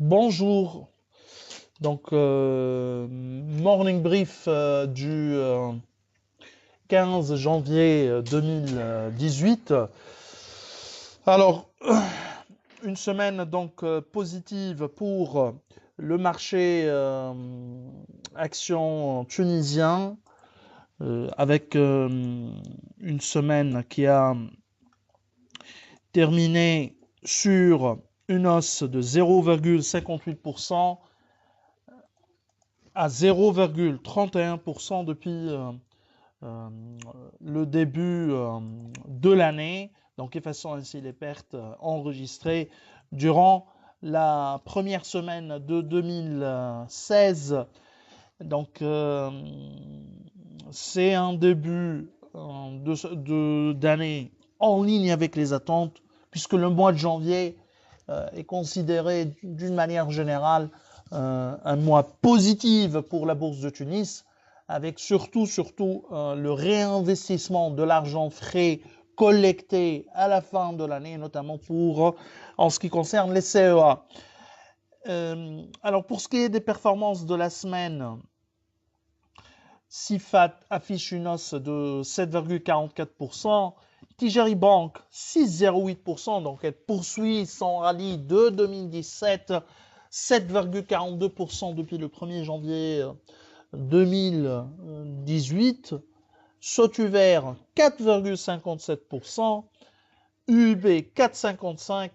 Bonjour, morning brief du 15 janvier 2018. Alors, une semaine positive pour le marché action tunisien, avec une semaine qui a terminé sur une hausse de 0,58% à 0,31% depuis le début de l'année, donc effaçant ainsi les pertes enregistrées durant la première semaine de 2016. Donc c'est un début d'année en ligne avec les attentes, puisque le mois de janvier est considéré d'une manière générale un mois positif pour la bourse de Tunis, avec surtout le réinvestissement de l'argent frais collecté à la fin de l'année, notamment en ce qui concerne les CEA. Alors pour ce qui est des performances de la semaine, Sifat affiche une hausse de 7,44%, Tijari Bank 6,08%, donc elle poursuit son rallye de 2017, 7,42% depuis le 1er janvier 2018, Sotuver 4,57%, UUB 4,55%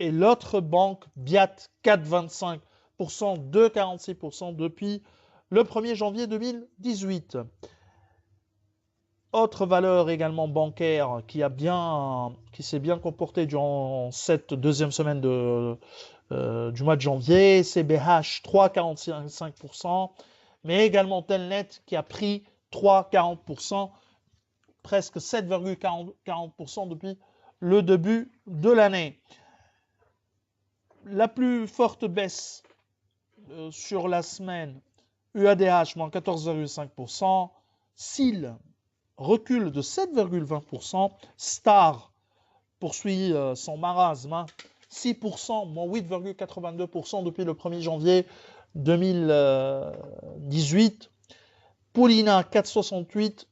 et l'autre banque Biat 4,25%, 2,46% depuis le 1er janvier 2018. Autre valeur également bancaire qui s'est bien comportée durant cette deuxième semaine du mois de janvier, CBH 3,45%, mais également Telnet qui a pris 3,40%, presque 7,40% depuis le début de l'année. La plus forte baisse sur la semaine, UADH moins 14,5%, SIL recule de 7,20%, Star poursuit son marasme, 6%, moins 8,82% depuis le 1er janvier 2018, Paulina 4,68%,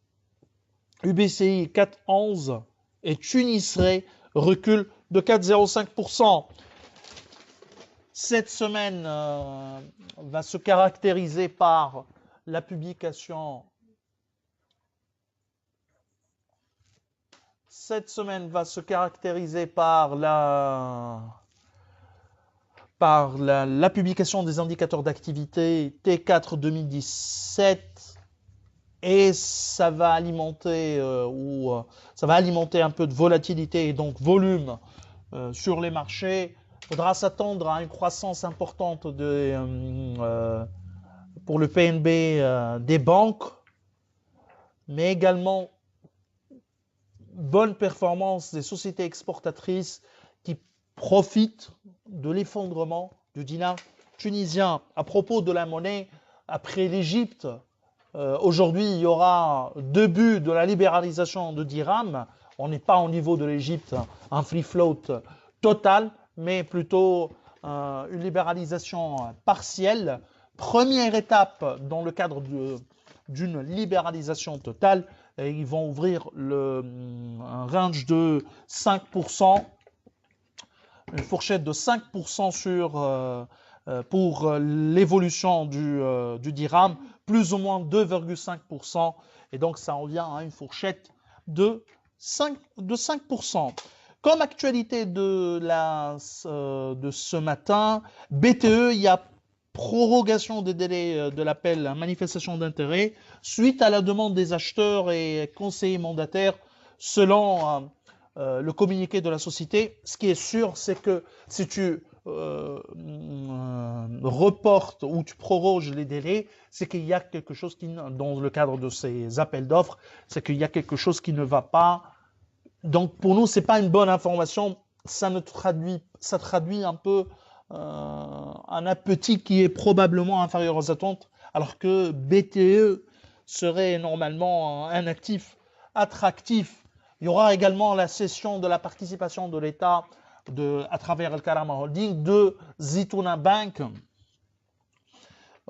UBCI 4,11% et Tunisray recule de 4,05%. Cette semaine va se caractériser par la publication la publication des indicateurs d'activité T4 2017, et ça va alimenter un peu de volatilité et donc volume sur les marchés. Il faudra s'attendre à une croissance importante pour le PNB des banques, mais également bonne performance des sociétés exportatrices qui profitent de l'effondrement du dinar tunisien. À propos de la monnaie, après l'Égypte, aujourd'hui il y aura début de la libéralisation de dirham. On n'est pas au niveau de l'Égypte, un free float total, mais plutôt une libéralisation partielle. Première étape dans le cadre d'une libéralisation totale, et ils vont ouvrir un range de 5%, une fourchette de 5% pour l'évolution du dirham, plus ou moins 2,5%, et donc ça revient à une fourchette de 5%. Comme actualité de ce matin, BTE, il y a prorogation des délais de l'appel à manifestation d'intérêt suite à la demande des acheteurs et conseillers mandataires selon le communiqué de la société. Ce qui est sûr, c'est que si tu reportes ou tu proroges les délais, c'est qu'il y a quelque chose dans le cadre de ces appels d'offres, c'est qu'il y a quelque chose qui ne va pas. Donc pour nous, c'est pas une bonne information. Ça traduit un peu un appétit qui est probablement inférieur aux attentes, alors que BTE serait normalement un actif attractif. Il y aura également la cession de la participation de l'État à travers le Karama Holding de Zitouna Bank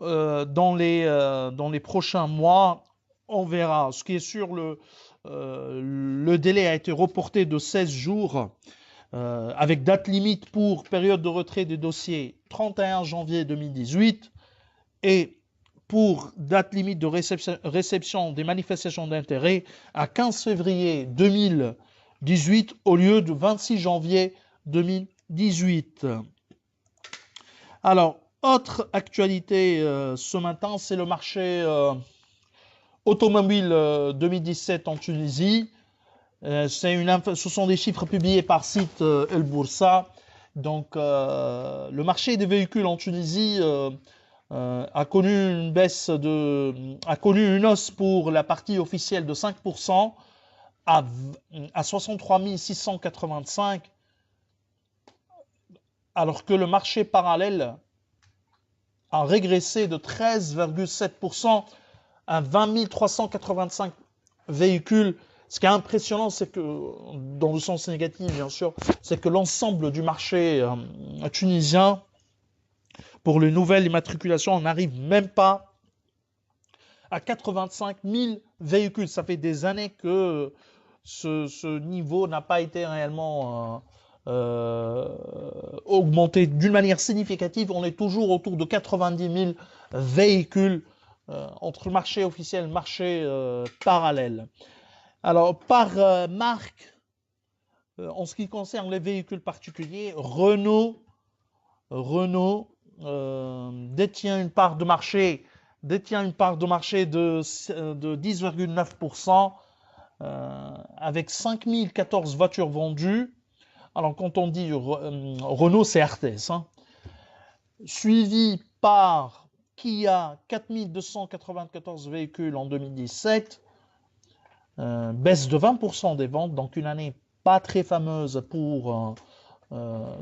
dans les prochains mois. On verra. Ce qui est sûr, le délai a été reporté de 16 jours avec date limite pour période de retrait des dossiers 31 janvier 2018 et pour date limite de réception des manifestations d'intérêt à 15 février 2018 au lieu de 26 janvier 2018. Alors, autre actualité ce matin, c'est le marché automobile 2017 en Tunisie. Ce sont des chiffres publiés par site El Boursa. Donc, le marché des véhicules en Tunisie a connu une hausse pour la partie officielle de 5% à 63 685, alors que le marché parallèle a régressé de 13,7% à 20 385 véhicules. Ce qui est impressionnant, c'est que, dans le sens négatif bien sûr, c'est que l'ensemble du marché tunisien, pour les nouvelles immatriculations, on n'arrive même pas à 85 000 véhicules. Ça fait des années que ce niveau n'a pas été réellement augmenté d'une manière significative. On est toujours autour de 90 000 véhicules entre le marché officiel et le marché parallèle. Alors, par marque, en ce qui concerne les véhicules particuliers, Renault détient une part de marché de 10,9% avec 5014 voitures vendues. Alors, quand on dit Renault, c'est Artes, hein. Suivi par Kia, 4294 véhicules en 2017, baisse de 20% des ventes, donc une année pas très fameuse pour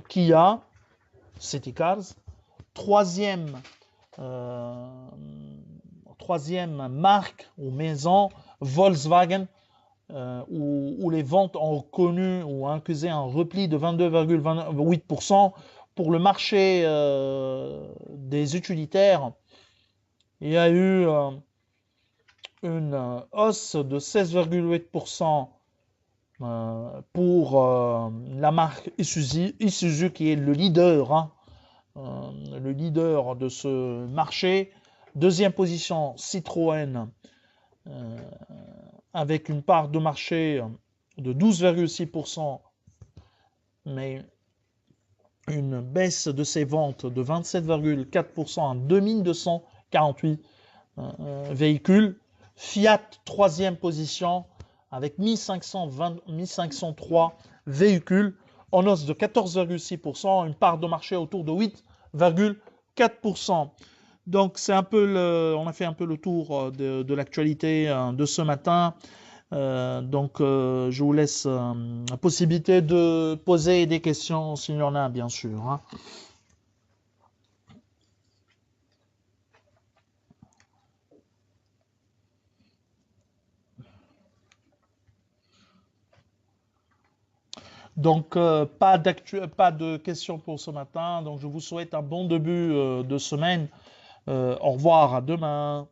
Kia, City Cars. Troisième marque ou maison, Volkswagen, où les ventes ont connu ou accusé un repli de 22,28%. Pour le marché des utilitaires, il y a eu une hausse de 16,8% pour la marque Isuzu qui est le leader de ce marché. Deuxième position, Citroën avec une part de marché de 12,6%, mais une baisse de ses ventes de 27,4% à 2248 véhicules. Fiat, troisième position, avec 1503 véhicules, en hausse de 14,6%, une part de marché autour de 8,4%. Donc, on a fait un peu le tour de l'actualité de ce matin. Donc, je vous laisse la possibilité de poser des questions s'il y en a, bien sûr, hein. Donc, pas de questions pour ce matin. Donc, je vous souhaite un bon début de semaine. Au revoir, à demain.